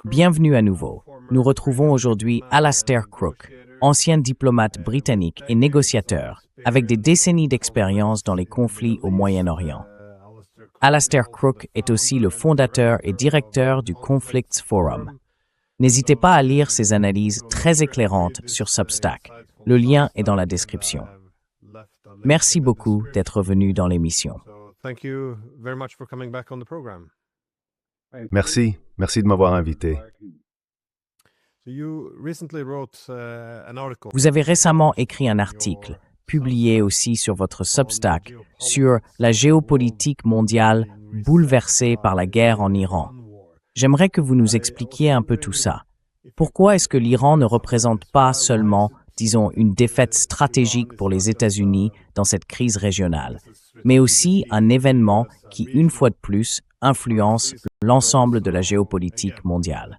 Bienvenue à nouveau. Nous retrouvons aujourd'hui Alastair Crooke, ancien diplomate britannique et négociateur, avec des décennies d'expérience dans les conflits au Moyen-Orient. Alastair Crooke est aussi le fondateur et directeur du Conflicts Forum. N'hésitez pas à lire ses analyses très éclairantes sur Substack. Le lien est dans la description. Merci beaucoup d'être venu dans l'émission. Merci de m'avoir invité. Vous avez récemment écrit un article, publié aussi sur votre Substack, sur la géopolitique mondiale bouleversée par la guerre en Iran. J'aimerais que vous nous expliquiez un peu tout ça. Pourquoi est-ce que l'Iran ne représente pas seulement, disons, une défaite stratégique pour les États-Unis dans cette crise régionale, mais aussi un événement qui, une fois de plus, influence l'ensemble de la géopolitique mondiale?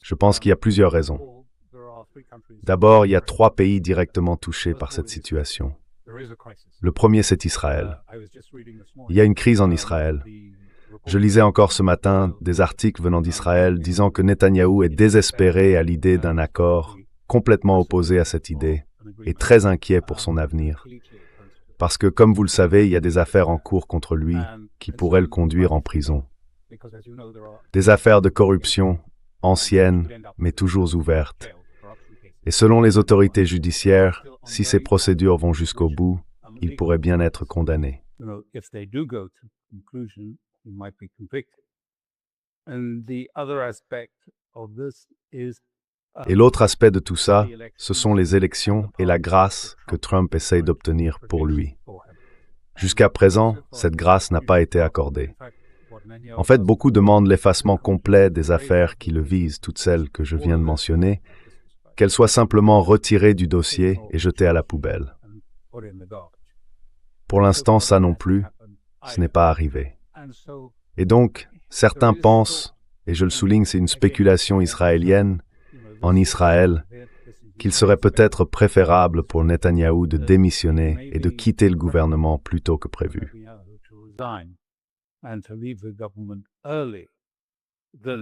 Je pense qu'il y a plusieurs raisons. D'abord, il y a 3 pays directement touchés par cette situation. Le premier, c'est Israël. Il y a une crise en Israël. Je lisais encore ce matin des articles venant d'Israël disant que Netanyahou est désespéré à l'idée d'un accord, complètement opposé à cette idée, et très inquiet pour son avenir. Parce que, comme vous le savez, il y a des affaires en cours contre lui qui pourraient le conduire en prison. Des affaires de corruption, anciennes, mais toujours ouvertes. Et selon les autorités judiciaires, si ces procédures vont jusqu'au bout, il pourrait bien être condamné. Et l'autre aspect de tout ça, ce sont les élections et la grâce que Trump essaye d'obtenir pour lui. Jusqu'à présent, cette grâce n'a pas été accordée. En fait, beaucoup demandent l'effacement complet des affaires qui le visent, toutes celles que je viens de mentionner, qu'elles soient simplement retirées du dossier et jetées à la poubelle. Pour l'instant, ça non plus, ce n'est pas arrivé. Et donc, certains pensent, et je le souligne, c'est une spéculation israélienne, en Israël, qu'il serait peut-être préférable pour Netanyahou de démissionner et de quitter le gouvernement plus tôt que prévu.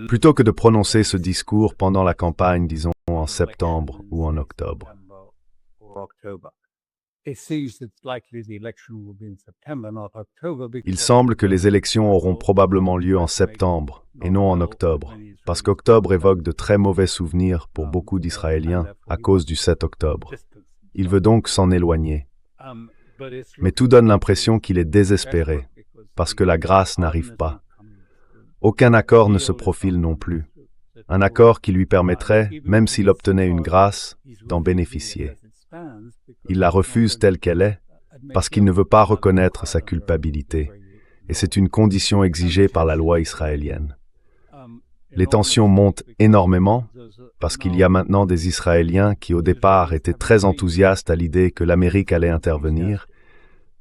Plutôt que de prononcer ce discours pendant la campagne, disons en septembre ou en octobre. Il semble que les élections auront probablement lieu en septembre et non en octobre, parce qu'octobre évoque de très mauvais souvenirs pour beaucoup d'Israéliens à cause du 7 octobre. Il veut donc s'en éloigner. Mais tout donne l'impression qu'il est désespéré, parce que la grâce n'arrive pas. Aucun accord ne se profile non plus. Un accord qui lui permettrait, même s'il obtenait une grâce, d'en bénéficier. Il la refuse telle qu'elle est, parce qu'il ne veut pas reconnaître sa culpabilité, et c'est une condition exigée par la loi israélienne. Les tensions montent énormément, parce qu'il y a maintenant des Israéliens qui au départ étaient très enthousiastes à l'idée que l'Amérique allait intervenir,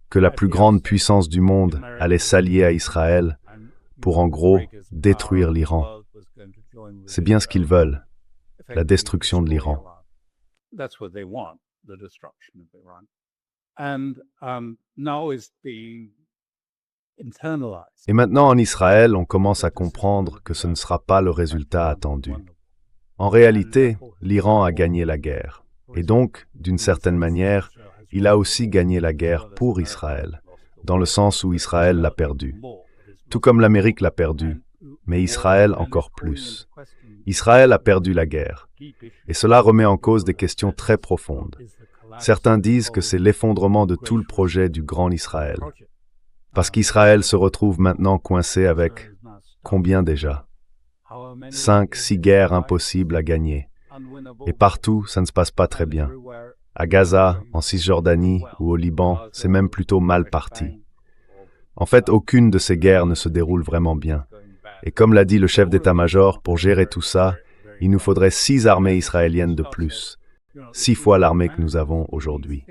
que la plus grande puissance du monde allait s'allier à Israël pour en gros détruire l'Iran. C'est bien ce qu'ils veulent, la destruction de l'Iran. Et maintenant en Israël, on commence à comprendre que ce ne sera pas le résultat attendu. En réalité, l'Iran a gagné la guerre. Et donc, d'une certaine manière, il a aussi gagné la guerre pour Israël, dans le sens où Israël l'a perdu. Tout comme l'Amérique l'a perdu, mais Israël encore plus. Israël a perdu la guerre. Et cela remet en cause des questions très profondes. Certains disent que c'est l'effondrement de tout le projet du Grand Israël. Parce qu'Israël se retrouve maintenant coincé avec, combien déjà? 5, 6 guerres impossibles à gagner. Et partout, ça ne se passe pas très bien. À Gaza, en Cisjordanie ou au Liban, c'est même plutôt mal parti. En fait, aucune de ces guerres ne se déroule vraiment bien. Et comme l'a dit le chef d'état-major, pour gérer tout ça, il nous faudrait 6 armées israéliennes de plus. 6 fois l'armée que nous avons aujourd'hui.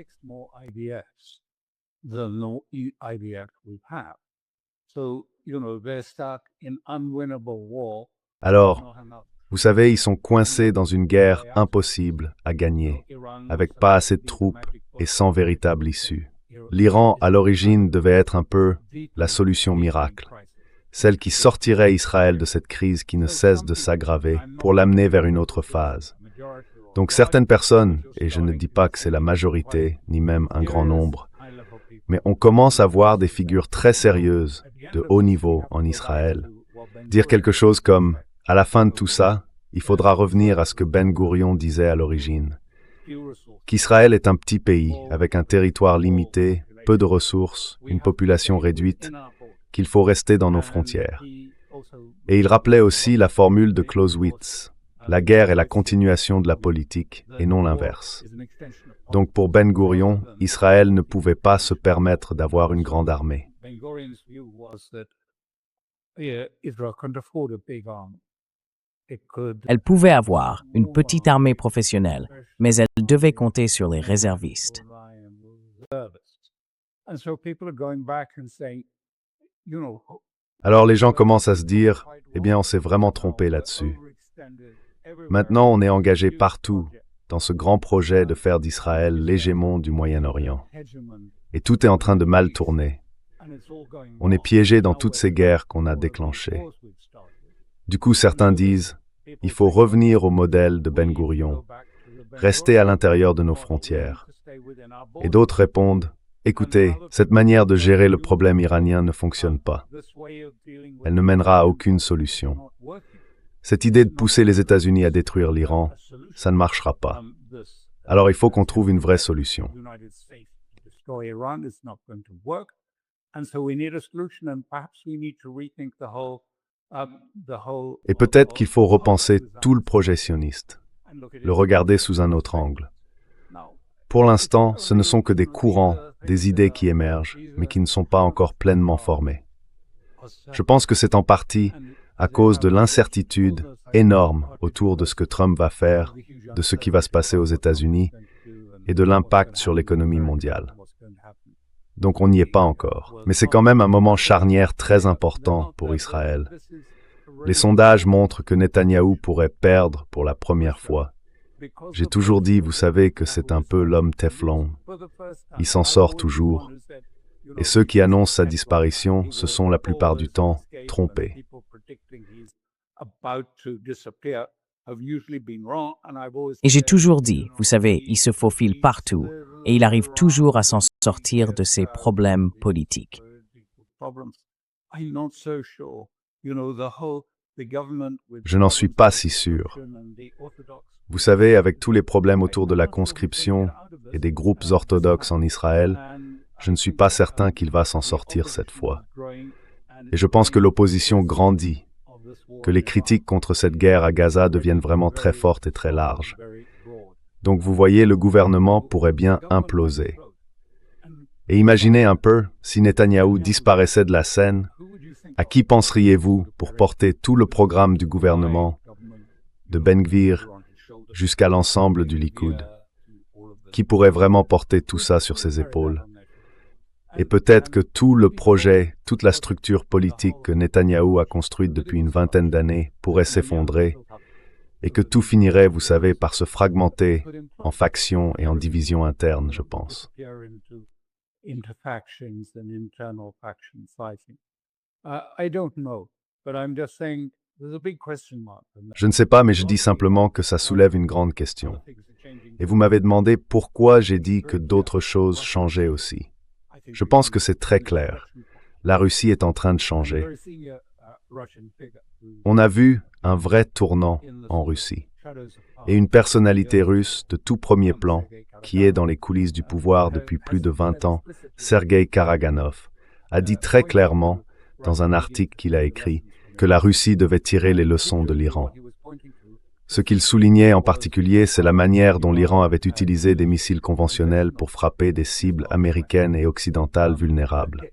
Alors, Vous savez, ils sont coincés dans une guerre impossible à gagner, avec pas assez de troupes et sans véritable issue. L'Iran, à l'origine, devait être un peu la solution miracle, celle qui sortirait Israël de cette crise qui ne cesse de s'aggraver pour l'amener vers une autre phase. Donc certaines personnes, et je ne dis pas que c'est la majorité, ni même un grand nombre, mais on commence à voir des figures très sérieuses, de haut niveau en Israël, dire quelque chose comme « à la fin de tout ça, il faudra revenir à ce que Ben Gourion disait à l'origine, qu'Israël est un petit pays avec un territoire limité, peu de ressources, une population réduite, qu'il faut rester dans nos frontières. » Et il rappelait aussi la formule de Clausewitz, la guerre est la continuation de la politique et non l'inverse. Donc pour Ben Gourion, Israël ne pouvait pas se permettre d'avoir une grande armée. Elle pouvait avoir une petite armée professionnelle, mais elle devait compter sur les réservistes. Alors les gens commencent à se dire, eh bien on s'est vraiment trompé là-dessus. Maintenant on est engagé partout dans ce grand projet de faire d'Israël l'hégémon du Moyen-Orient. Et tout est en train de mal tourner. On est piégé dans toutes ces guerres qu'on a déclenchées. Du coup, certains disent, il faut revenir au modèle de Ben Gourion, rester à l'intérieur de nos frontières. Et d'autres répondent, écoutez, cette manière de gérer le problème iranien ne fonctionne pas. Elle ne mènera à aucune solution. Cette idée de pousser les États-Unis à détruire l'Iran, ça ne marchera pas. Alors il faut qu'on trouve une vraie solution. Et peut-être qu'il faut repenser tout le projet sioniste, le regarder sous un autre angle. Pour l'instant, ce ne sont que des courants, des idées qui émergent, mais qui ne sont pas encore pleinement formées. Je pense que c'est en partie à cause de l'incertitude énorme autour de ce que Trump va faire, de ce qui va se passer aux États-Unis et de l'impact sur l'économie mondiale. Donc on n'y est pas encore. Mais c'est quand même un moment charnière très important pour Israël. Les sondages montrent que Netanyahou pourrait perdre pour la première fois. J'ai toujours dit, vous savez, que c'est un peu l'homme Teflon. Il s'en sort toujours. Et ceux qui annoncent sa disparition se sont la plupart du temps trompés. Et j'ai toujours dit, vous savez, il se faufile partout et il arrive toujours à s'en sortir de ses problèmes politiques. Je n'en suis pas si sûr. Vous savez, avec tous les problèmes autour de la conscription et des groupes orthodoxes en Israël, je ne suis pas certain qu'il va s'en sortir cette fois. Et je pense que l'opposition grandit, que les critiques contre cette guerre à Gaza deviennent vraiment très fortes et très larges. Donc vous voyez, le gouvernement pourrait bien imploser. Et imaginez un peu, si Netanyahou disparaissait de la scène, à qui penseriez-vous pour porter tout le programme du gouvernement, de Ben Gvir jusqu'à l'ensemble du Likoud? Qui pourrait vraiment porter tout ça sur ses épaules? Et peut-être que tout le projet, toute la structure politique que Netanyahou a construite depuis une vingtaine d'années pourrait s'effondrer, et que tout finirait, vous savez, par se fragmenter en factions et en divisions internes, je pense. Je ne sais pas, mais je dis simplement que ça soulève une grande question. Et vous m'avez demandé pourquoi j'ai dit que d'autres choses changeaient aussi. Je pense que c'est très clair. La Russie est en train de changer. On a vu un vrai tournant en Russie et une personnalité russe de tout premier plan qui est dans les coulisses du pouvoir depuis plus de 20 ans, Sergueï Karaganov, a dit très clairement, dans un article qu'il a écrit, que la Russie devait tirer les leçons de l'Iran. Ce qu'il soulignait en particulier, c'est la manière dont l'Iran avait utilisé des missiles conventionnels pour frapper des cibles américaines et occidentales vulnérables.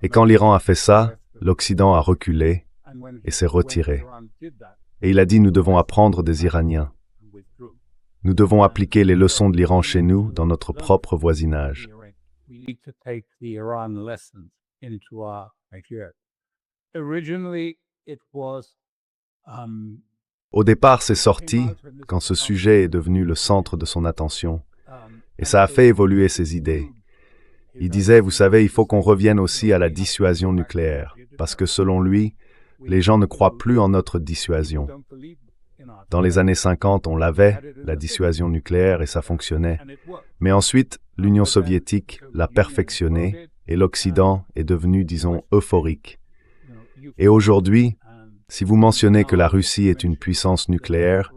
Et quand l'Iran a fait ça, l'Occident a reculé et s'est retiré. Et il a dit, nous devons apprendre des Iraniens. Nous devons appliquer les leçons de l'Iran chez nous, dans notre propre voisinage. Au départ, c'est sorti quand ce sujet est devenu le centre de son attention, et ça a fait évoluer ses idées. Il disait, vous savez, il faut qu'on revienne aussi à la dissuasion nucléaire, parce que selon lui, les gens ne croient plus en notre dissuasion. Dans les années 50, on l'avait, la dissuasion nucléaire, et ça fonctionnait. Mais ensuite, l'Union soviétique l'a perfectionnée, et l'Occident est devenu, disons, euphorique. Et aujourd'hui, si vous mentionnez que la Russie est une puissance nucléaire,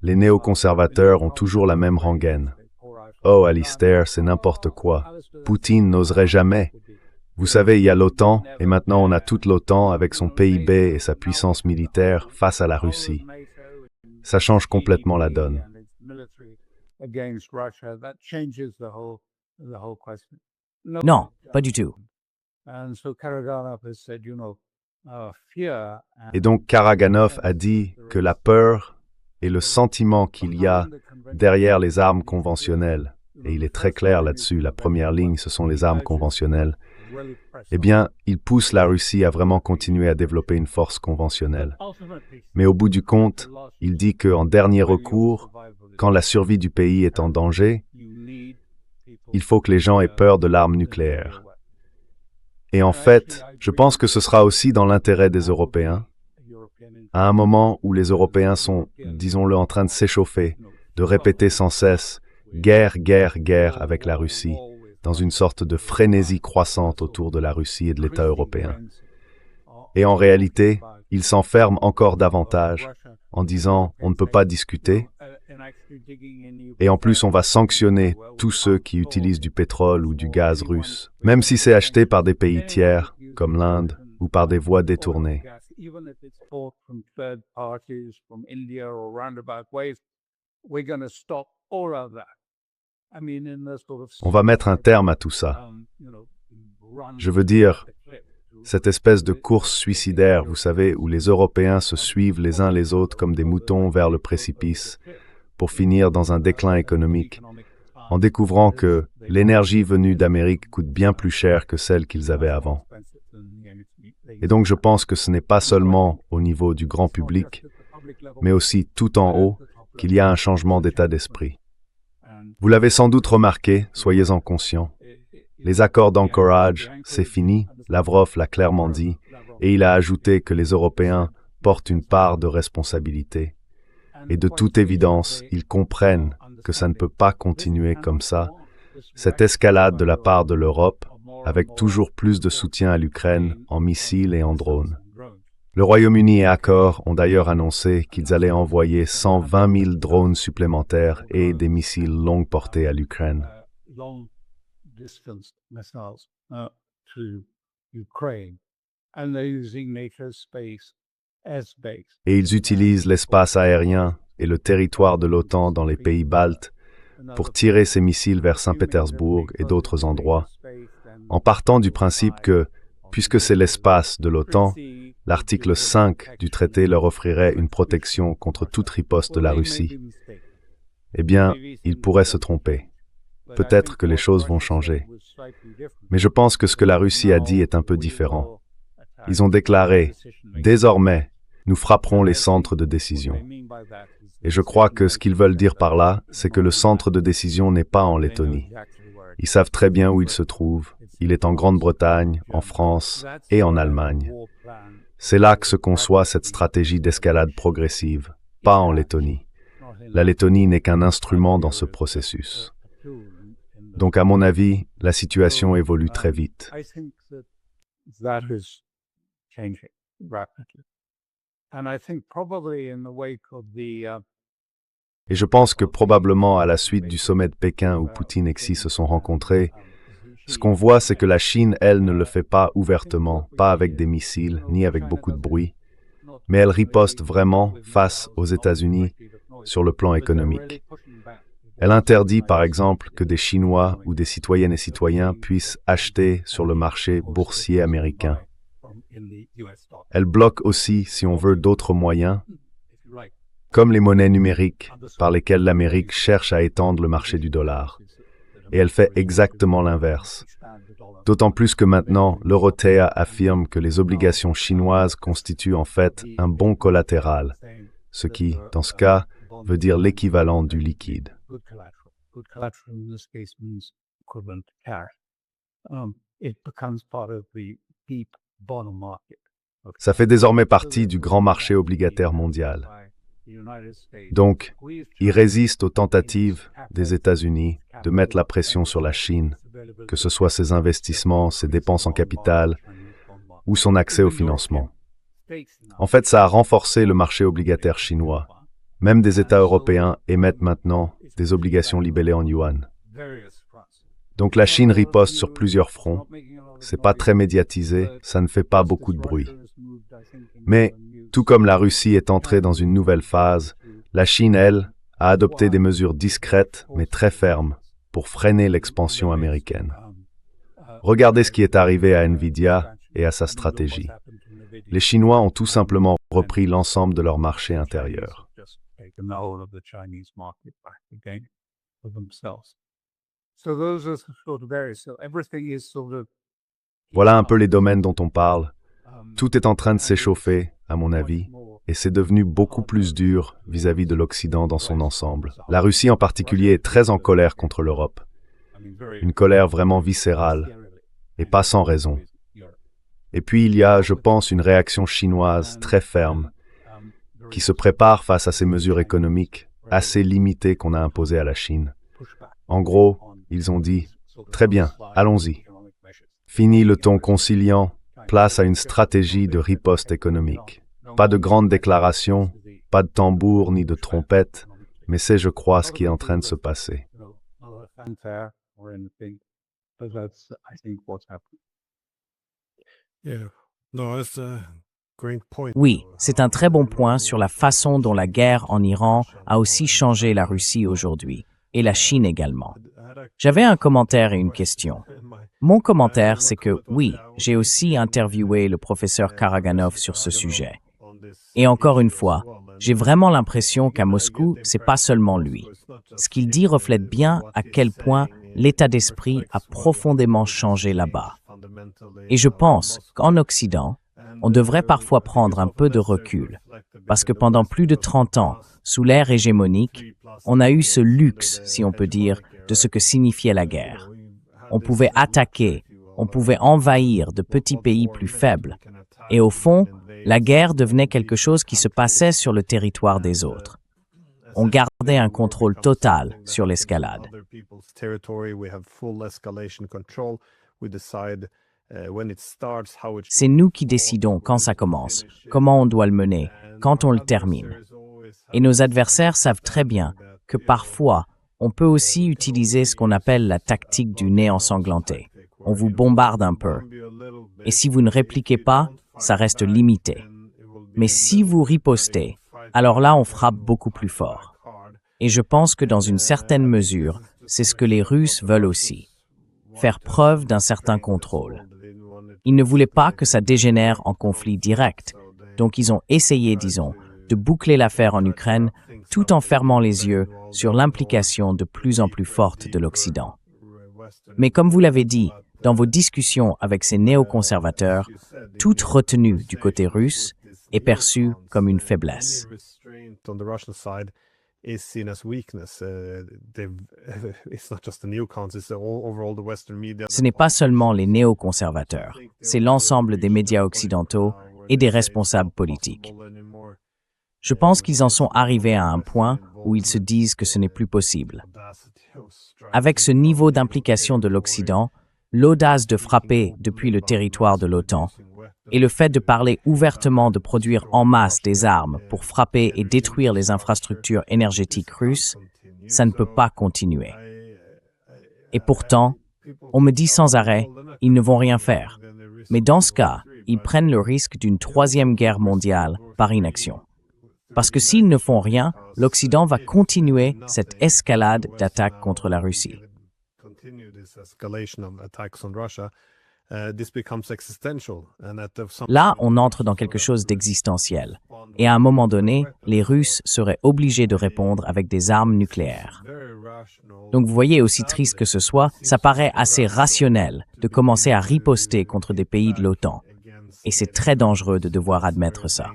les néoconservateurs ont toujours la même rengaine. Oh, Alistair, c'est n'importe quoi. Poutine n'oserait jamais. Vous savez, il y a l'OTAN, et maintenant on a toute l'OTAN avec son PIB et sa puissance militaire face à la Russie. Ça change complètement la donne. Non, pas du tout. Et donc Karaganov a dit que la peur et le sentiment qu'il y a derrière les armes conventionnelles, et il est très clair là-dessus, la première ligne, ce sont les armes conventionnelles, eh bien, il pousse la Russie à vraiment continuer à développer une force conventionnelle. Mais au bout du compte, il dit qu'en dernier recours, quand la survie du pays est en danger, il faut que les gens aient peur de l'arme nucléaire. Et en fait, je pense que ce sera aussi dans l'intérêt des Européens, à un moment où les Européens sont, disons-le, en train de s'échauffer, de répéter sans cesse « guerre, guerre, guerre » avec la Russie, dans une sorte de frénésie croissante autour de la Russie et de l'État européen. Et en réalité, ils s'enferment encore davantage en disant « on ne peut pas discuter », et en plus on va sanctionner tous ceux qui utilisent du pétrole ou du gaz russe, même si c'est acheté par des pays tiers, comme l'Inde, ou par des voies détournées. On va mettre un terme à tout ça. Je veux dire, cette espèce de course suicidaire, vous savez, où les Européens se suivent les uns les autres comme des moutons vers le précipice, pour finir dans un déclin économique, en découvrant que l'énergie venue d'Amérique coûte bien plus cher que celle qu'ils avaient avant. Et donc je pense que ce n'est pas seulement au niveau du grand public, mais aussi tout en haut, qu'il y a un changement d'état d'esprit. Vous l'avez sans doute remarqué, soyez-en conscients. Les accords d'Anchorage, c'est fini, Lavrov l'a clairement dit, et il a ajouté que les Européens portent une part de responsabilité. Et de toute évidence, ils comprennent que ça ne peut pas continuer comme ça, cette escalade de la part de l'Europe, avec toujours plus de soutien à l'Ukraine en missiles et en drones. Le Royaume-Uni et Accor ont d'ailleurs annoncé qu'ils allaient envoyer 120 000 drones supplémentaires et des missiles longue portée à l'Ukraine. Et ils utilisent l'espace aérien et le territoire de l'OTAN dans les pays baltes pour tirer ces missiles vers Saint-Pétersbourg et d'autres endroits, en partant du principe que, puisque c'est l'espace de l'OTAN, l'article 5 du traité leur offrirait une protection contre toute riposte de la Russie. Eh bien, ils pourraient se tromper. Peut-être que les choses vont changer. Mais je pense que ce que la Russie a dit est un peu différent. Ils ont déclaré « Désormais, nous frapperons les centres de décision ». Et je crois que ce qu'ils veulent dire par là, c'est que le centre de décision n'est pas en Lettonie. Ils savent très bien où il se trouve. Il est en Grande-Bretagne, en France et en Allemagne. C'est là que se conçoit cette stratégie d'escalade progressive, pas en Lettonie. La Lettonie n'est qu'un instrument dans ce processus. Donc, à mon avis, la situation évolue très vite. Et je pense que probablement à la suite du sommet de Pékin où Poutine et Xi se sont rencontrés, ce qu'on voit, c'est que la Chine, elle, ne le fait pas ouvertement, pas avec des missiles, ni avec beaucoup de bruit, mais elle riposte vraiment face aux États-Unis sur le plan économique. Elle interdit, par exemple, que des Chinois ou des citoyennes et citoyens puissent acheter sur le marché boursier américain. Elle bloque aussi, si on veut, d'autres moyens, comme les monnaies numériques par lesquelles l'Amérique cherche à étendre le marché du dollar. et elle fait exactement l'inverse. D'autant plus que maintenant, l'Eurotea affirme que les obligations chinoises constituent en fait un bon collatéral, ce qui, dans ce cas, veut dire l'équivalent du liquide. Ça fait désormais partie du grand marché obligataire mondial. Donc, il résiste aux tentatives des États-Unis de mettre la pression sur la Chine, que ce soit ses investissements, ses dépenses en capital ou son accès au financement. En fait, ça a renforcé le marché obligataire chinois. Même des États européens émettent maintenant des obligations libellées en yuan. Donc la Chine riposte sur plusieurs fronts. C'est pas très médiatisé, ça ne fait pas beaucoup de bruit. Mais, tout comme la Russie est entrée dans une nouvelle phase, la Chine, elle, a adopté des mesures discrètes mais très fermes pour freiner l'expansion américaine. Regardez ce qui est arrivé à Nvidia et à sa stratégie. Les Chinois ont tout simplement repris l'ensemble de leur marché intérieur. Voilà un peu les domaines dont on parle. Tout est en train de s'échauffer, à mon avis, et c'est devenu beaucoup plus dur vis-à-vis de l'Occident dans son ensemble. La Russie en particulier est très en colère contre l'Europe. Une colère vraiment viscérale, et pas sans raison. Et puis il y a, je pense, une réaction chinoise très ferme, qui se prépare face à ces mesures économiques assez limitées qu'on a imposées à la Chine. En gros, ils ont dit « Très bien, allons-y. Fini le ton conciliant, place à une stratégie de riposte économique. Pas de grandes déclarations, pas de tambour ni de trompette, mais c'est, je crois, ce qui est en train de se passer. » Oui, c'est un très bon point sur la façon dont la guerre en Iran a aussi changé la Russie aujourd'hui, et la Chine également. J'avais un commentaire et une question. Mon commentaire, c'est que oui, j'ai aussi interviewé le professeur Karaganov sur ce sujet. Et encore une fois, j'ai vraiment l'impression qu'à Moscou, c'est pas seulement lui. Ce qu'il dit reflète bien à quel point l'état d'esprit a profondément changé là-bas. Et je pense qu'en Occident, on devrait parfois prendre un peu de recul, parce que pendant plus de 30 ans, sous l'ère hégémonique, on a eu ce luxe, si on peut dire, de ce que signifiait la guerre. On pouvait attaquer, on pouvait envahir de petits pays plus faibles. Et au fond, la guerre devenait quelque chose qui se passait sur le territoire des autres. On gardait un contrôle total sur l'escalade. C'est nous qui décidons quand ça commence, comment on doit le mener, quand on le termine. Et nos adversaires savent très bien que parfois, on peut aussi utiliser ce qu'on appelle la tactique du nez ensanglanté. On vous bombarde un peu. Et si vous ne répliquez pas, ça reste limité. Mais si vous ripostez, alors là, on frappe beaucoup plus fort. Et je pense que dans une certaine mesure, c'est ce que les Russes veulent aussi. Faire preuve d'un certain contrôle. Ils ne voulaient pas que ça dégénère en conflit direct. Donc ils ont essayé, disons, de boucler l'affaire en Ukraine tout en fermant les yeux sur l'implication de plus en plus forte de l'Occident. Mais comme vous l'avez dit, dans vos discussions avec ces néoconservateurs, toute retenue du côté russe est perçue comme une faiblesse. Ce n'est pas seulement les néoconservateurs, c'est l'ensemble des médias occidentaux et des responsables politiques. Je pense qu'ils en sont arrivés à un point où ils se disent que ce n'est plus possible. Avec ce niveau d'implication de l'Occident, l'audace de frapper depuis le territoire de l'OTAN et le fait de parler ouvertement de produire en masse des armes pour frapper et détruire les infrastructures énergétiques russes, ça ne peut pas continuer. Et pourtant, on me dit sans arrêt, ils ne vont rien faire. Mais dans ce cas, ils prennent le risque d'une troisième guerre mondiale par inaction. Parce que s'ils ne font rien, l'Occident va continuer cette escalade d'attaques contre la Russie. Là, on entre dans quelque chose d'existentiel. Et à un moment donné, les Russes seraient obligés de répondre avec des armes nucléaires. Donc vous voyez, aussi triste que ce soit, ça paraît assez rationnel de commencer à riposter contre des pays de l'OTAN. Et c'est très dangereux de devoir admettre ça.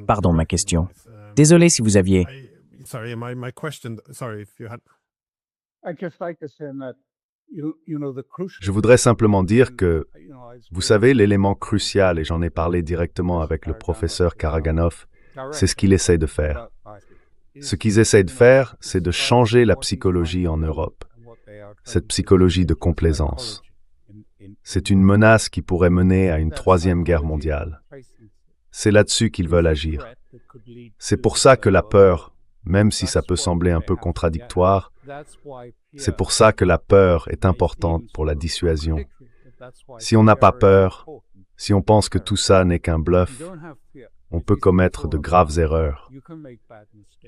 Pardon, ma question. Désolé si vous aviez... Je voudrais simplement dire que, vous savez, l'élément crucial, et j'en ai parlé directement avec le professeur Karaganov, c'est ce qu'il essaie de faire. Ce qu'ils essayent de faire, c'est de changer la psychologie en Europe, cette psychologie de complaisance. C'est une menace qui pourrait mener à une troisième guerre mondiale. C'est là-dessus qu'ils veulent agir. C'est pour ça que la peur, même si ça peut sembler un peu contradictoire, c'est pour ça que la peur est importante pour la dissuasion. Si on n'a pas peur, si on pense que tout ça n'est qu'un bluff, on peut commettre de graves erreurs.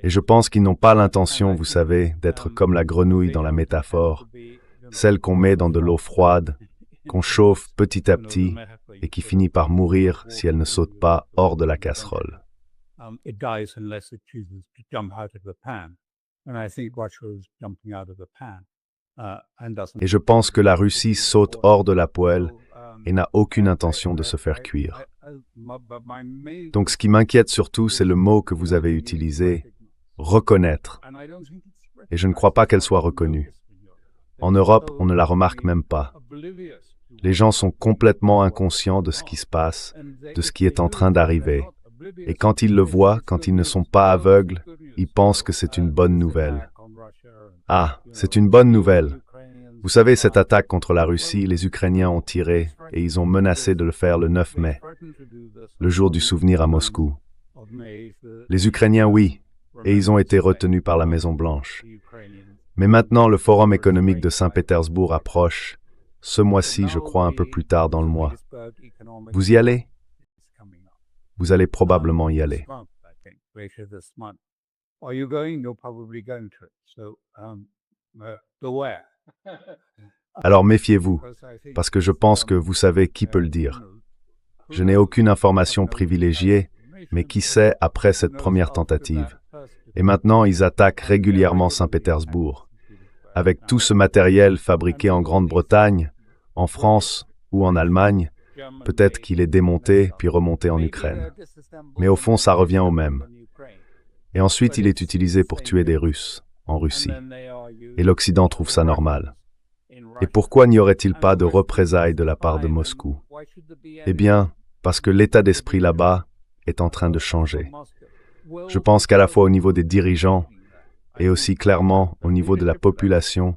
Et je pense qu'ils n'ont pas l'intention, vous savez, d'être comme la grenouille dans la métaphore, celle qu'on met dans de l'eau froide, qu'on chauffe petit à petit et qui finit par mourir si elle ne saute pas hors de la casserole. Et je pense que la Russie saute hors de la poêle et n'a aucune intention de se faire cuire. Donc ce qui m'inquiète surtout, c'est le mot que vous avez utilisé, reconnaître. Et je ne crois pas qu'elle soit reconnue. En Europe, on ne la remarque même pas. Les gens sont complètement inconscients de ce qui se passe, de ce qui est en train d'arriver. Et quand ils le voient, quand ils ne sont pas aveugles, ils pensent que c'est une bonne nouvelle. Ah, c'est une bonne nouvelle. Vous savez, cette attaque contre la Russie, les Ukrainiens ont tiré et ils ont menacé de le faire le 9 mai, le jour du souvenir à Moscou. Les Ukrainiens, oui, et ils ont été retenus par la Maison-Blanche. Mais maintenant, le Forum économique de Saint-Pétersbourg approche, ce mois-ci, je crois un peu plus tard dans le mois. Vous y allez? Vous allez probablement y aller. Alors méfiez-vous, parce que je pense que vous savez qui peut le dire. Je n'ai aucune information privilégiée, mais qui sait après cette première tentative. Et maintenant, ils attaquent régulièrement Saint-Pétersbourg. Avec tout ce matériel fabriqué en Grande-Bretagne, en France ou en Allemagne, peut-être qu'il est démonté puis remonté en Ukraine. Mais au fond, ça revient au même. Et ensuite, il est utilisé pour tuer des Russes, en Russie. Et l'Occident trouve ça normal. Et pourquoi n'y aurait-il pas de représailles de la part de Moscou? Eh bien, parce que l'état d'esprit là-bas est en train de changer. Je pense qu'à la fois au niveau des dirigeants et aussi clairement au niveau de la population,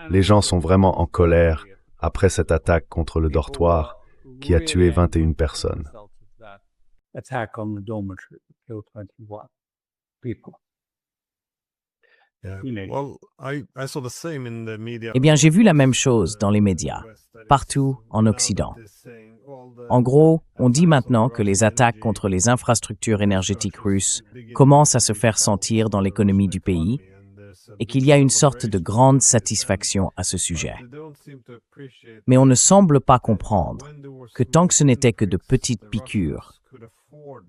les gens sont vraiment en colère après cette attaque contre le dortoir qui a tué 21 personnes. Eh bien, j'ai vu la même chose dans les médias, partout en Occident. En gros, on dit maintenant que les attaques contre les infrastructures énergétiques russes commencent à se faire sentir dans l'économie du pays et qu'il y a une sorte de grande satisfaction à ce sujet. Mais on ne semble pas comprendre que tant que ce n'était que de petites piqûres,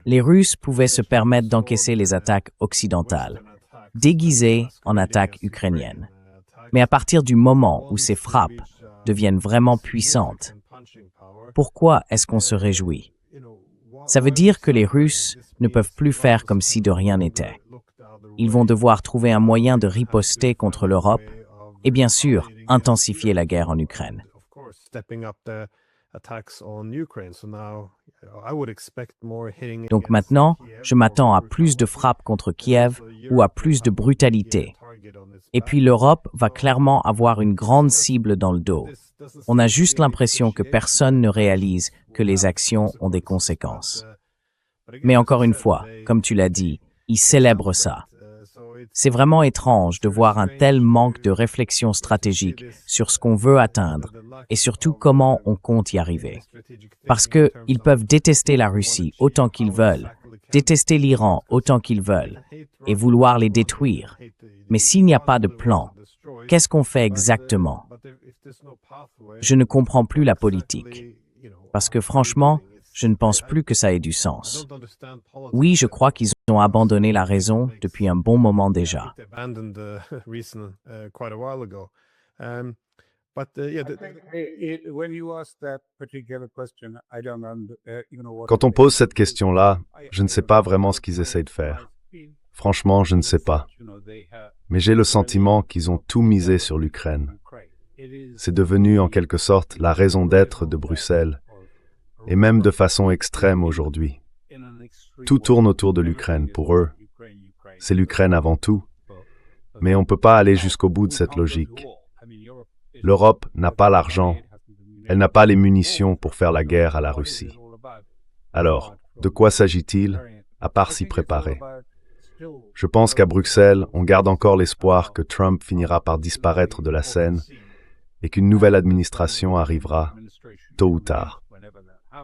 les Russes pouvaient se permettre d'encaisser les attaques occidentales, déguisées en attaques ukrainiennes. Mais à partir du moment où ces frappes deviennent vraiment puissantes, pourquoi est-ce qu'on se réjouit? Ça veut dire que les Russes ne peuvent plus faire comme si de rien n'était. Ils vont devoir trouver un moyen de riposter contre l'Europe et bien sûr intensifier la guerre en Ukraine. Donc maintenant, je m'attends à plus de frappes contre Kiev ou à plus de brutalité. Et puis l'Europe va clairement avoir une grande cible dans le dos. On a juste l'impression que personne ne réalise que les actions ont des conséquences. Mais encore une fois, comme tu l'as dit, ils célèbrent ça. C'est vraiment étrange de voir un tel manque de réflexion stratégique sur ce qu'on veut atteindre et surtout comment on compte y arriver. Parce qu'ils peuvent détester la Russie autant qu'ils veulent, détester l'Iran autant qu'ils veulent et vouloir les détruire. Mais s'il n'y a pas de plan, qu'est-ce qu'on fait exactement? Je ne comprends plus la politique. Parce que franchement, je ne pense plus que ça ait du sens. Oui, je crois qu'ils ont abandonné la raison depuis un bon moment déjà. Quand on pose cette question-là, je ne sais pas vraiment ce qu'ils essayent de faire. Franchement, je ne sais pas. Mais j'ai le sentiment qu'ils ont tout misé sur l'Ukraine. C'est devenu en quelque sorte la raison d'être de Bruxelles, et même de façon extrême aujourd'hui. Tout tourne autour de l'Ukraine pour eux. C'est l'Ukraine avant tout. Mais on ne peut pas aller jusqu'au bout de cette logique. L'Europe n'a pas l'argent, elle n'a pas les munitions pour faire la guerre à la Russie. Alors, de quoi s'agit-il, à part s'y préparer? Je pense qu'à Bruxelles, on garde encore l'espoir que Trump finira par disparaître de la scène et qu'une nouvelle administration arrivera, tôt ou tard.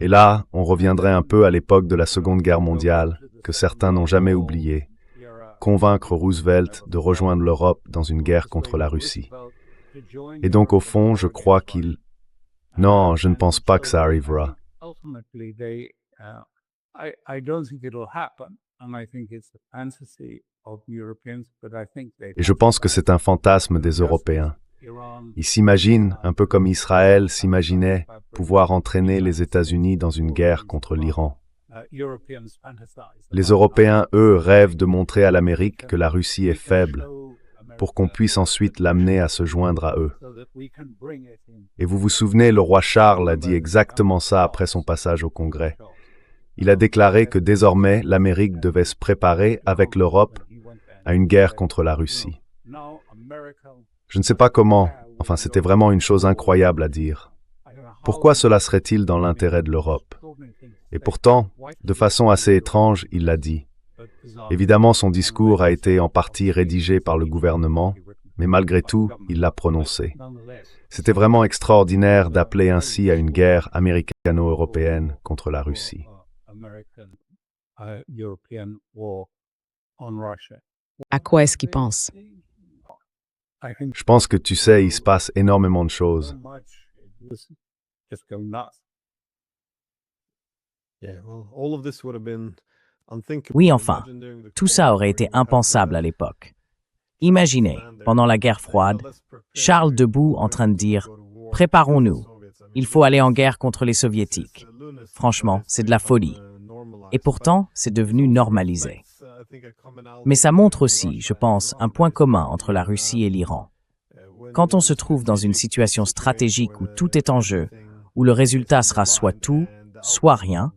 Et là, on reviendrait un peu à l'époque de la Seconde Guerre mondiale, que certains n'ont jamais oubliée, convaincre Roosevelt de rejoindre l'Europe dans une guerre contre la Russie. Et donc, au fond, je crois qu'il... Non, je ne pense pas que ça arrivera. Et je pense que c'est un fantasme des Européens. Ils s'imaginent, un peu comme Israël s'imaginait, pouvoir entraîner les États-Unis dans une guerre contre l'Iran. Les Européens, eux, rêvent de montrer à l'Amérique que la Russie est faible, pour qu'on puisse ensuite l'amener à se joindre à eux. Et vous vous souvenez, le roi Charles a dit exactement ça après son passage au Congrès. Il a déclaré que désormais, l'Amérique devait se préparer, avec l'Europe, à une guerre contre la Russie. Je ne sais pas comment, enfin c'était vraiment une chose incroyable à dire. Pourquoi cela serait-il dans l'intérêt de l'Europe? Et pourtant, de façon assez étrange, il l'a dit. Évidemment, son discours a été en partie rédigé par le gouvernement, mais malgré tout, il l'a prononcé. C'était vraiment extraordinaire d'appeler ainsi à une guerre américano-européenne contre la Russie. À quoi est-ce qu'il pense? Je pense que tu sais, il se passe énormément de choses. Oui, enfin, tout ça aurait été impensable à l'époque. Imaginez, pendant la guerre froide, Charles debout en train de dire « Préparons-nous, il faut aller en guerre contre les Soviétiques ». Franchement, c'est de la folie. Et pourtant, c'est devenu normalisé. Mais ça montre aussi, je pense, un point commun entre la Russie et l'Iran. Quand on se trouve dans une situation stratégique où tout est en jeu, où le résultat sera soit tout, soit rien,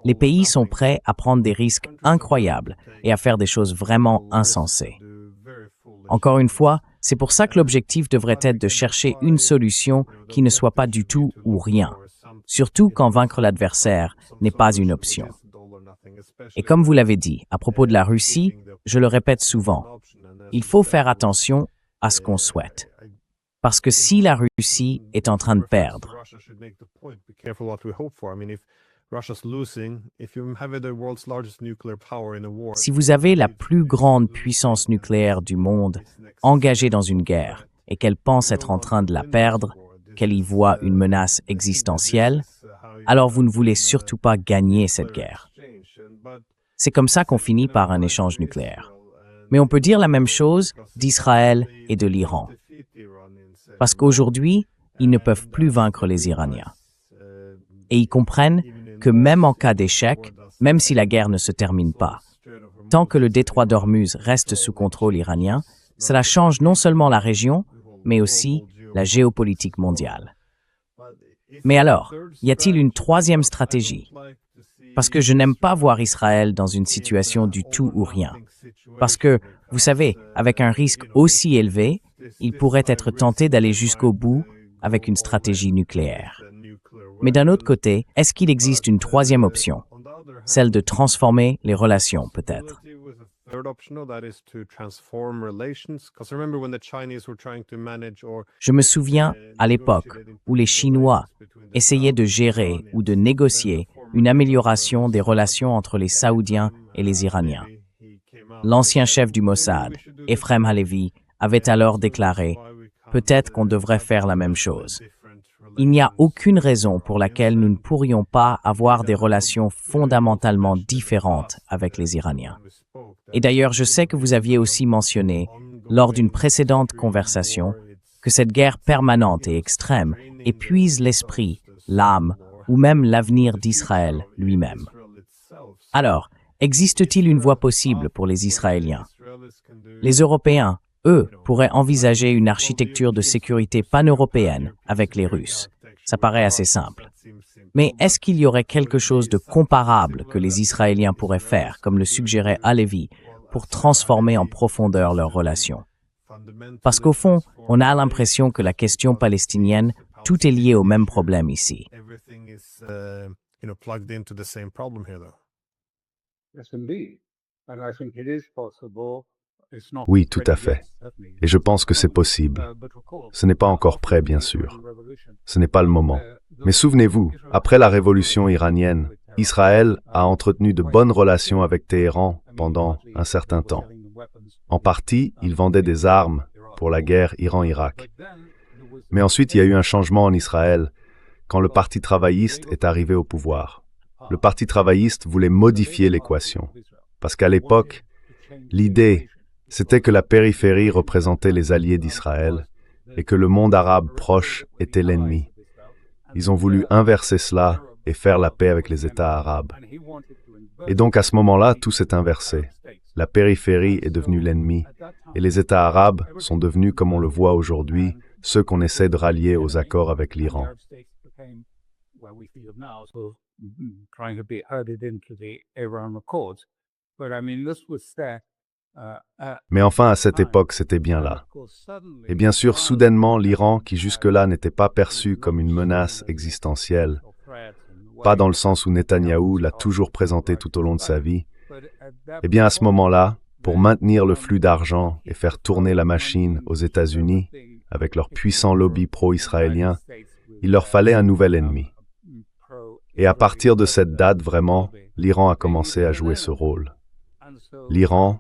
les pays sont prêts à prendre des risques incroyables et à faire des choses vraiment insensées. Encore une fois, c'est pour ça que l'objectif devrait être de chercher une solution qui ne soit pas du tout ou rien, surtout quand vaincre l'adversaire n'est pas une option. Et comme vous l'avez dit, à propos de la Russie, je le répète souvent, il faut faire attention à ce qu'on souhaite. Parce que si la Russie est en train de perdre, si vous avez la plus grande puissance nucléaire du monde engagée dans une guerre et qu'elle pense être en train de la perdre, qu'elle y voit une menace existentielle, alors vous ne voulez surtout pas gagner cette guerre. C'est comme ça qu'on finit par un échange nucléaire. Mais on peut dire la même chose d'Israël et de l'Iran. Parce qu'aujourd'hui, ils ne peuvent plus vaincre les Iraniens. Et ils comprennent que même en cas d'échec, même si la guerre ne se termine pas, tant que le détroit d'Ormuz reste sous contrôle iranien, cela change non seulement la région, mais aussi la géopolitique mondiale. Mais alors, y a-t-il une troisième stratégie? Parce que je n'aime pas voir Israël dans une situation du tout ou rien. Parce que, vous savez, avec un risque aussi élevé, il pourrait être tenté d'aller jusqu'au bout avec une stratégie nucléaire. Mais d'un autre côté, est-ce qu'il existe une troisième option? Celle de transformer les relations, peut-être. Je me souviens, à l'époque, où les Chinois essayaient de gérer ou de négocier une amélioration des relations entre les Saoudiens et les Iraniens. L'ancien chef du Mossad, Ephraim Halevi, avait alors déclaré peut-être qu'on devrait faire la même chose. Il n'y a aucune raison pour laquelle nous ne pourrions pas avoir des relations fondamentalement différentes avec les Iraniens. Et d'ailleurs, je sais que vous aviez aussi mentionné, lors d'une précédente conversation, que cette guerre permanente et extrême épuise l'esprit, l'âme ou même l'avenir d'Israël lui-même. Alors, existe-t-il une voie possible pour les Israéliens? Les Européens, eux, pourraient envisager une architecture de sécurité pan-européenne avec les Russes. Ça paraît assez simple. Mais est-ce qu'il y aurait quelque chose de comparable que les Israéliens pourraient faire, comme le suggérait Halevi, pour transformer en profondeur leurs relations? Parce qu'au fond, on a l'impression que la question palestinienne, tout est lié au même problème ici. Oui, tout à fait. Et je pense que c'est possible. Ce n'est pas encore prêt, bien sûr. Ce n'est pas le moment. Mais souvenez-vous, après la révolution iranienne, Israël a entretenu de bonnes relations avec Téhéran pendant un certain temps. En partie, il vendait des armes pour la guerre Iran-Irak. Mais ensuite, il y a eu un changement en Israël quand le Parti travailliste est arrivé au pouvoir. Le Parti travailliste voulait modifier l'équation. Parce qu'à l'époque, l'idée, c'était que la périphérie représentait les alliés d'Israël et que le monde arabe proche était l'ennemi. Ils ont voulu inverser cela et faire la paix avec les États arabes. Et donc à ce moment-là, tout s'est inversé. La périphérie est devenue l'ennemi et les États arabes sont devenus, comme on le voit aujourd'hui, ceux qu'on essaie de rallier aux accords avec l'Iran. Mais enfin, à cette époque, c'était bien là. Et bien sûr, soudainement, l'Iran, qui jusque-là n'était pas perçu comme une menace existentielle, pas dans le sens où Netanyahou l'a toujours présenté tout au long de sa vie, eh bien à ce moment-là, pour maintenir le flux d'argent et faire tourner la machine aux États-Unis, avec leur puissant lobby pro-israélien, il leur fallait un nouvel ennemi. Et à partir de cette date, vraiment, l'Iran a commencé à jouer ce rôle. L'Iran,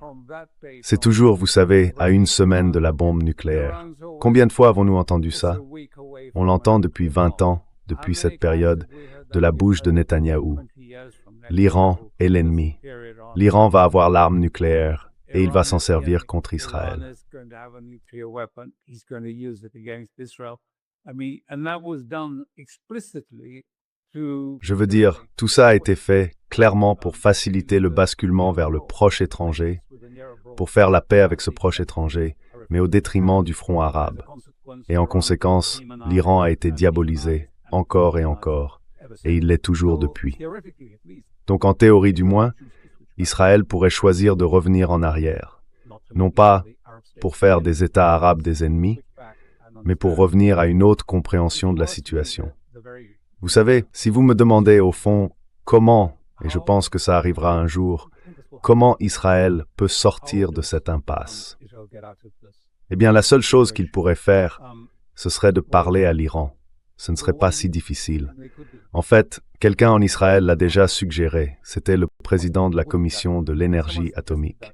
c'est toujours, vous savez, à une semaine de la bombe nucléaire. Combien de fois avons-nous entendu ça? On l'entend depuis 20 ans, depuis cette période, de la bouche de Netanyahou. L'Iran est l'ennemi. L'Iran va avoir l'arme nucléaire et il va s'en servir contre Israël. Je veux dire, tout ça a été fait clairement pour faciliter le basculement vers le proche étranger, pour faire la paix avec ce proche étranger, mais au détriment du front arabe. Et en conséquence, l'Iran a été diabolisé, encore et encore, et il l'est toujours depuis. Donc en théorie du moins, Israël pourrait choisir de revenir en arrière, non pas pour faire des États arabes des ennemis, mais pour revenir à une autre compréhension de la situation. Vous savez, si vous me demandez au fond comment, et je pense que ça arrivera un jour, comment Israël peut sortir de cette impasse, eh bien la seule chose qu'il pourrait faire, ce serait de parler à l'Iran. Ce ne serait pas si difficile. En fait, quelqu'un en Israël l'a déjà suggéré. C'était le président de la commission de l'énergie atomique.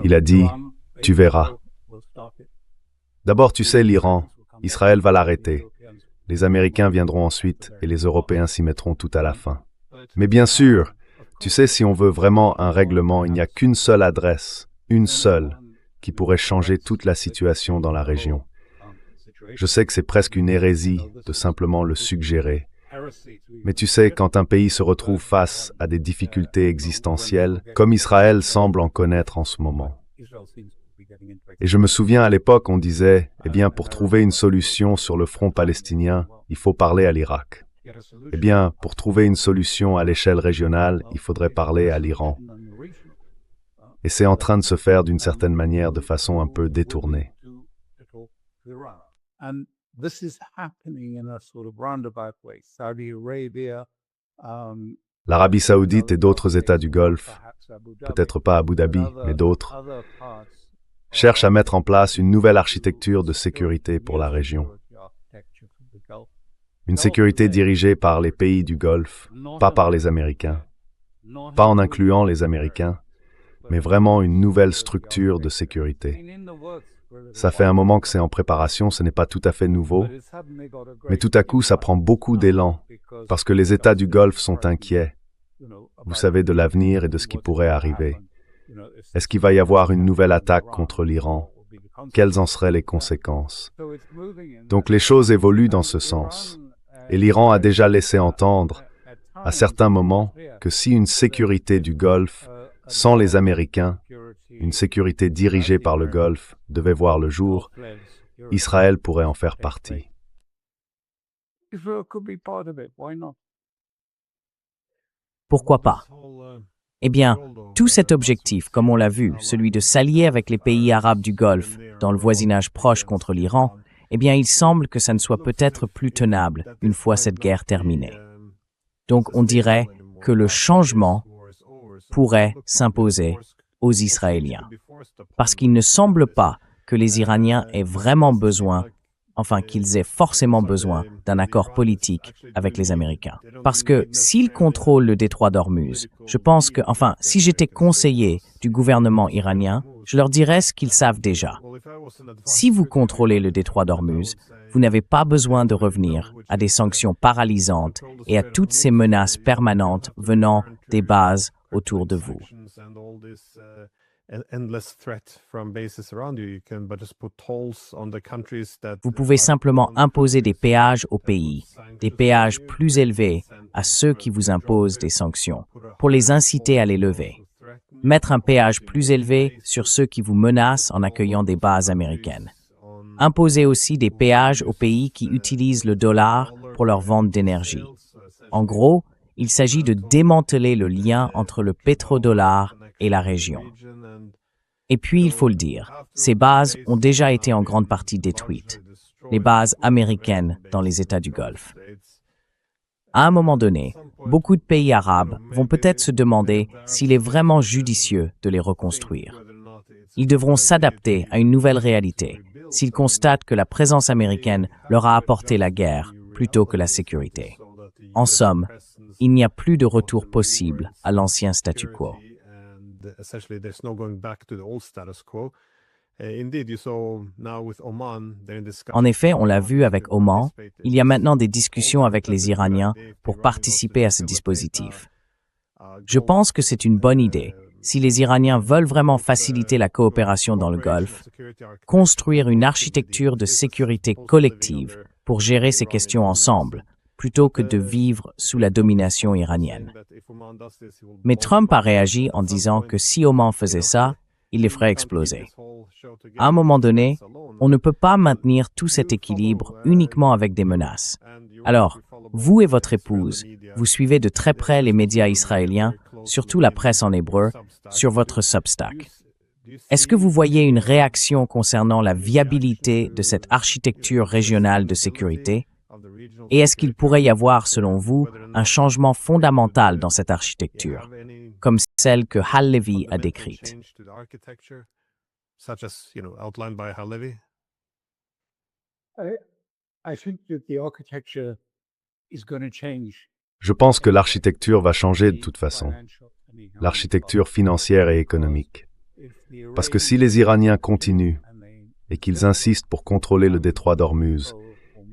Il a dit, tu verras. D'abord, tu sais, l'Iran, Israël va l'arrêter. Les Américains viendront ensuite et les Européens s'y mettront tout à la fin. Mais bien sûr, tu sais, si on veut vraiment un règlement, il n'y a qu'une seule adresse, une seule, qui pourrait changer toute la situation dans la région. Je sais que c'est presque une hérésie de simplement le suggérer. Mais tu sais, quand un pays se retrouve face à des difficultés existentielles, comme Israël semble en connaître en ce moment. Et je me souviens à l'époque, on disait, eh bien, pour trouver une solution sur le front palestinien, il faut parler à l'Irak. Eh bien, pour trouver une solution à l'échelle régionale, il faudrait parler à l'Iran. Et c'est en train de se faire d'une certaine manière de façon un peu détournée. L'Arabie saoudite et d'autres États du Golfe, peut-être pas Abu Dhabi, mais d'autres, cherchent à mettre en place une nouvelle architecture de sécurité pour la région. Une sécurité dirigée par les pays du Golfe, pas par les Américains. pas en incluant les Américains, mais vraiment une nouvelle structure de sécurité. Ça fait un moment que c'est en préparation, ce n'est pas tout à fait nouveau, mais tout à coup, ça prend beaucoup d'élan, parce que les États du Golfe sont inquiets. Vous savez, de l'avenir et de ce qui pourrait arriver. Est-ce qu'il va y avoir une nouvelle attaque contre l'Iran? Quelles en seraient les conséquences? Donc les choses évoluent dans ce sens. Et l'Iran a déjà laissé entendre, à certains moments, que si une sécurité du Golfe, sans les Américains, une sécurité dirigée par le Golfe, devait voir le jour, Israël pourrait en faire partie. Pourquoi pas? Eh bien, tout cet objectif, comme on l'a vu, celui de s'allier avec les pays arabes du Golfe dans le voisinage proche contre l'Iran, eh bien, il semble que ça ne soit peut-être plus tenable une fois cette guerre terminée. Donc, on dirait que le changement pourrait s'imposer aux Israéliens. Parce qu'il ne semble pas que les Iraniens aient vraiment besoin, enfin qu'ils aient forcément besoin d'un accord politique avec les Américains. Parce que s'ils contrôlent le détroit d'Ormuz, je pense que, enfin, si j'étais conseiller du gouvernement iranien, je leur dirais ce qu'ils savent déjà. Si vous contrôlez le détroit d'Ormuz, vous n'avez pas besoin de revenir à des sanctions paralysantes et à toutes ces menaces permanentes venant des bases autour de vous. Vous pouvez simplement imposer des péages aux pays, des péages plus élevés à ceux qui vous imposent des sanctions, pour les inciter à les lever. Mettre un péage plus élevé sur ceux qui vous menacent en accueillant des bases américaines. Imposer aussi des péages aux pays qui utilisent le dollar pour leur vente d'énergie. En gros, il s'agit de démanteler le lien entre le pétrodollar et la région. Et puis, il faut le dire, ces bases ont déjà été en grande partie détruites, les bases américaines dans les États du Golfe. À un moment donné, beaucoup de pays arabes vont peut-être se demander s'il est vraiment judicieux de les reconstruire. Ils devront s'adapter à une nouvelle réalité, s'ils constatent que la présence américaine leur a apporté la guerre plutôt que la sécurité. En somme, il n'y a plus de retour possible à l'ancien statu quo. En effet, on l'a vu avec Oman, il y a maintenant des discussions avec les Iraniens pour participer à ce dispositif. Je pense que c'est une bonne idée, si les Iraniens veulent vraiment faciliter la coopération dans le Golfe, construire une architecture de sécurité collective pour gérer ces questions ensemble, plutôt que de vivre sous la domination iranienne. Mais Trump a réagi en disant que si Oman faisait ça, il les ferait exploser. À un moment donné, on ne peut pas maintenir tout cet équilibre uniquement avec des menaces. Alors, vous et votre épouse, vous suivez de très près les médias israéliens, surtout la presse en hébreu, sur votre Substack. Est-ce que vous voyez une réaction concernant la viabilité de cette architecture régionale de sécurité? Et est-ce qu'il pourrait y avoir, selon vous, un changement fondamental dans cette architecture, comme celle que Halevi a décrite? Je pense que l'architecture va changer de toute façon, l'architecture financière et économique. Parce que si les Iraniens continuent et qu'ils insistent pour contrôler le détroit d'Ormuz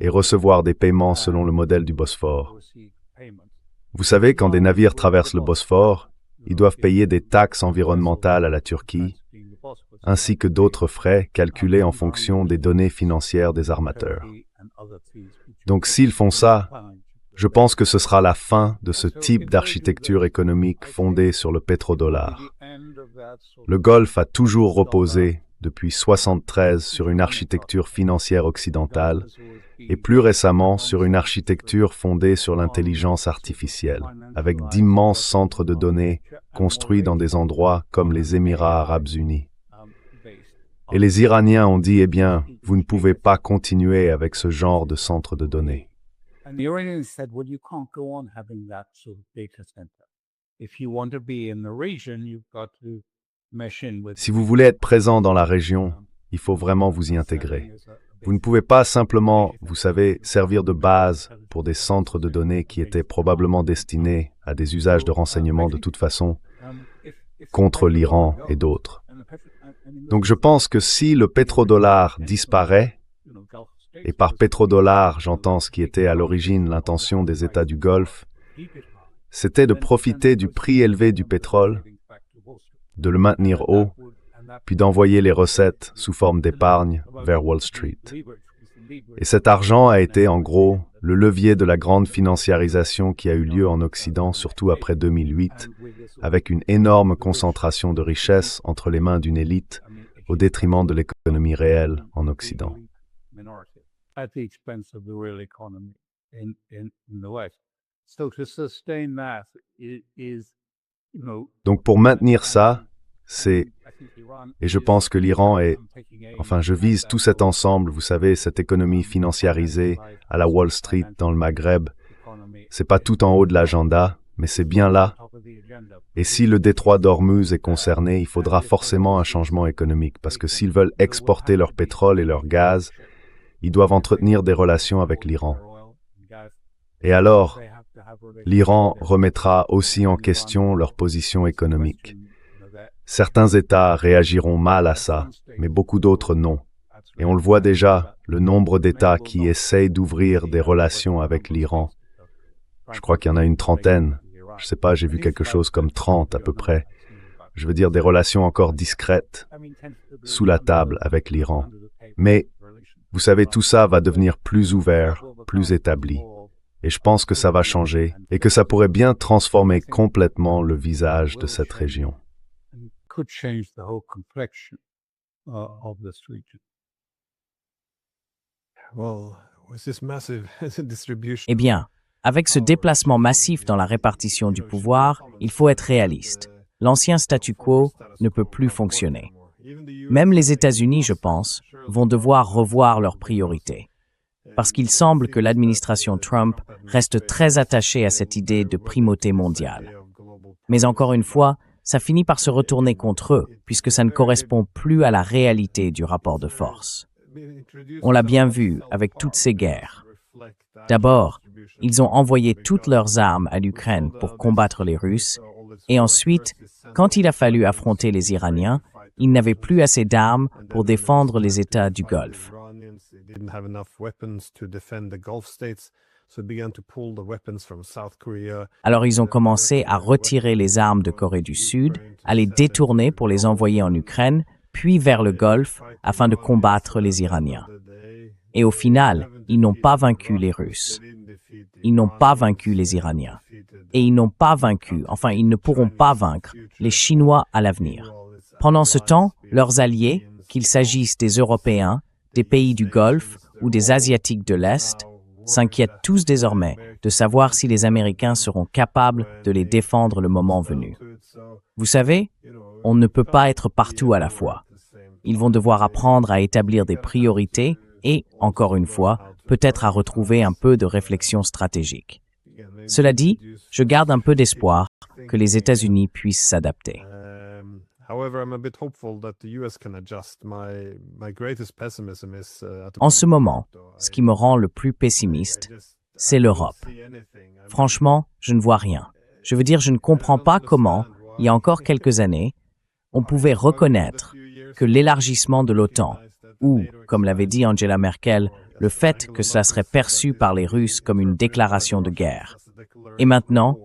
et recevoir des paiements selon le modèle du Bosphore, vous savez, quand des navires traversent le Bosphore, ils doivent payer des taxes environnementales à la Turquie, ainsi que d'autres frais calculés en fonction des données financières des armateurs. Donc s'ils font ça, je pense que ce sera la fin de ce type d'architecture économique fondée sur le pétrodollar. Le Golfe a toujours reposé, depuis 1973, sur une architecture financière occidentale et plus récemment sur une architecture fondée sur l'intelligence artificielle, avec d'immenses centres de données construits dans des endroits comme les Émirats arabes unis. Et les Iraniens ont dit, eh bien, vous ne pouvez pas continuer avec ce genre de centre de données. Si vous voulez être présent dans la région, il faut vraiment vous y intégrer. Vous ne pouvez pas simplement, vous savez, servir de base pour des centres de données qui étaient probablement destinés à des usages de renseignement de toute façon contre l'Iran et d'autres. Donc je pense que si le pétrodollar disparaît, et par pétrodollar j'entends ce qui était à l'origine l'intention des États du Golfe, c'était de profiter du prix élevé du pétrole, de le maintenir haut, puis d'envoyer les recettes sous forme d'épargne vers Wall Street. Et cet argent a été, en gros, le levier de la grande financiarisation qui a eu lieu en Occident, surtout après 2008, avec une énorme concentration de richesses entre les mains d'une élite au détriment de l'économie réelle en Occident. Donc pour maintenir ça, et je pense que l'Iran est, je vise tout cet ensemble, vous savez, cette économie financiarisée à la Wall Street dans le Maghreb, c'est pas tout en haut de l'agenda, mais c'est bien là. Et si le détroit d'Ormuz est concerné, il faudra forcément un changement économique, parce que s'ils veulent exporter leur pétrole et leur gaz, ils doivent entretenir des relations avec l'Iran. Et alors, l'Iran remettra aussi en question leur position économique. Certains États réagiront mal à ça, mais beaucoup d'autres non. Et on le voit déjà, le nombre d'États qui essayent d'ouvrir des relations avec l'Iran. Je crois qu'il y en a une trentaine. Je sais pas, j'ai vu quelque chose comme 30 à peu près. Je veux dire des relations encore discrètes, sous la table avec l'Iran. Mais, vous savez, tout ça va devenir plus ouvert, plus établi. Et je pense que ça va changer, et que ça pourrait bien transformer complètement le visage de cette région. Eh bien, avec ce déplacement massif dans la répartition du pouvoir, il faut être réaliste. L'ancien statu quo ne peut plus fonctionner. Même les États-Unis, je pense, vont devoir revoir leurs priorités. Parce qu'il semble que l'administration Trump reste très attachée à cette idée de primauté mondiale. Mais encore une fois, ça finit par se retourner contre eux, puisque ça ne correspond plus à la réalité du rapport de force. On l'a bien vu avec toutes ces guerres. D'abord, ils ont envoyé toutes leurs armes à l'Ukraine pour combattre les Russes, et ensuite, quand il a fallu affronter les Iraniens, ils n'avaient plus assez d'armes pour défendre les États du Golfe. Alors ils ont commencé à retirer les armes de Corée du Sud, à les détourner pour les envoyer en Ukraine, puis vers le Golfe afin de combattre les Iraniens. Et au final, ils n'ont pas vaincu les Russes. Ils n'ont pas vaincu les Iraniens. Et ils n'ont pas vaincu, ils ne pourront pas vaincre les Chinois à l'avenir. Pendant ce temps, leurs alliés, qu'il s'agisse des Européens, des pays du Golfe ou des Asiatiques de l'Est, s'inquiètent tous désormais de savoir si les Américains seront capables de les défendre le moment venu. Vous savez, on ne peut pas être partout à la fois. Ils vont devoir apprendre à établir des priorités et, encore une fois, peut-être à retrouver un peu de réflexion stratégique. Cela dit, je garde un peu d'espoir que les États-Unis puissent s'adapter. En ce moment, ce qui me rend le plus pessimiste, c'est l'Europe. Franchement, je ne vois rien. Je veux dire, je ne comprends pas comment, il y a encore quelques années, on pouvait reconnaître que l'élargissement de l'OTAN, ou, comme l'avait dit Angela Merkel, le fait que cela serait perçu par les Russes comme une déclaration de guerre. Et maintenant,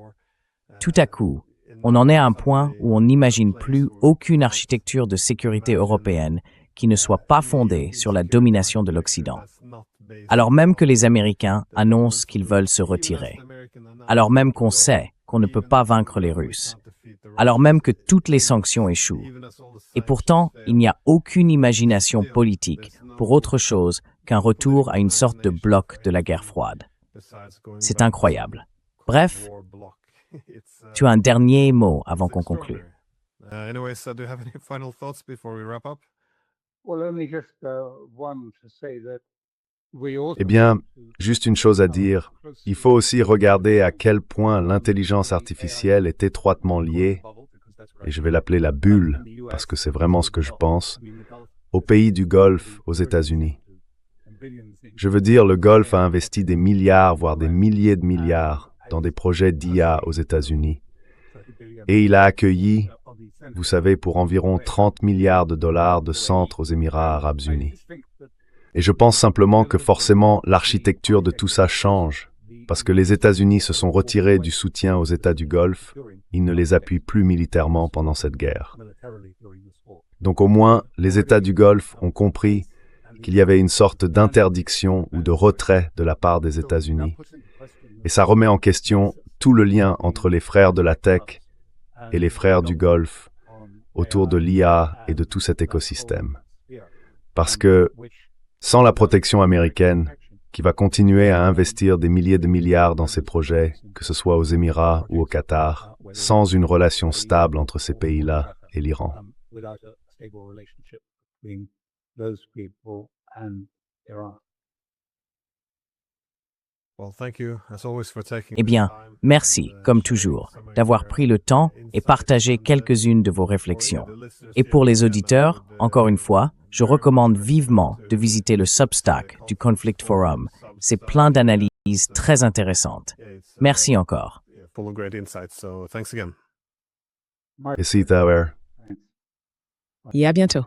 tout à coup, on en est à un point où on n'imagine plus aucune architecture de sécurité européenne qui ne soit pas fondée sur la domination de l'Occident. Alors même que les Américains annoncent qu'ils veulent se retirer. Alors même qu'on sait qu'on ne peut pas vaincre les Russes. Alors même que toutes les sanctions échouent. Et pourtant, il n'y a aucune imagination politique pour autre chose qu'un retour à une sorte de bloc de la guerre froide. C'est incroyable. Bref, tu as un dernier mot avant qu'on conclue. Eh bien, juste une chose à dire, il faut aussi regarder à quel point l'intelligence artificielle est étroitement liée, et je vais l'appeler la bulle, parce que c'est vraiment ce que je pense, aux pays du Golfe, aux États-Unis. Je veux dire, le Golfe a investi des milliards, voire des milliers de milliards dans des projets d'IA aux États-Unis. Et il a accueilli, vous savez, pour environ 30 milliards de dollars de centres aux Émirats arabes unis. Et je pense simplement que forcément l'architecture de tout ça change, parce que les États-Unis se sont retirés du soutien aux États du Golfe, ils ne les appuient plus militairement pendant cette guerre. Donc au moins, les États du Golfe ont compris qu'il y avait une sorte d'interdiction ou de retrait de la part des États-Unis. Et ça remet en question tout le lien entre les frères de la tech et les frères du Golfe autour de l'IA et de tout cet écosystème. Parce que sans la protection américaine, qui va continuer à investir des milliers de milliards dans ces projets, que ce soit aux Émirats ou au Qatar, sans une relation stable entre ces pays-là et l'Iran. Eh bien, merci, comme toujours, d'avoir pris le temps et partagé quelques-unes de vos réflexions. Et pour les auditeurs, encore une fois, je recommande vivement de visiter le Substack du Conflict Forum. C'est plein d'analyses très intéressantes. Merci encore. Et si, Tower. Et à bientôt.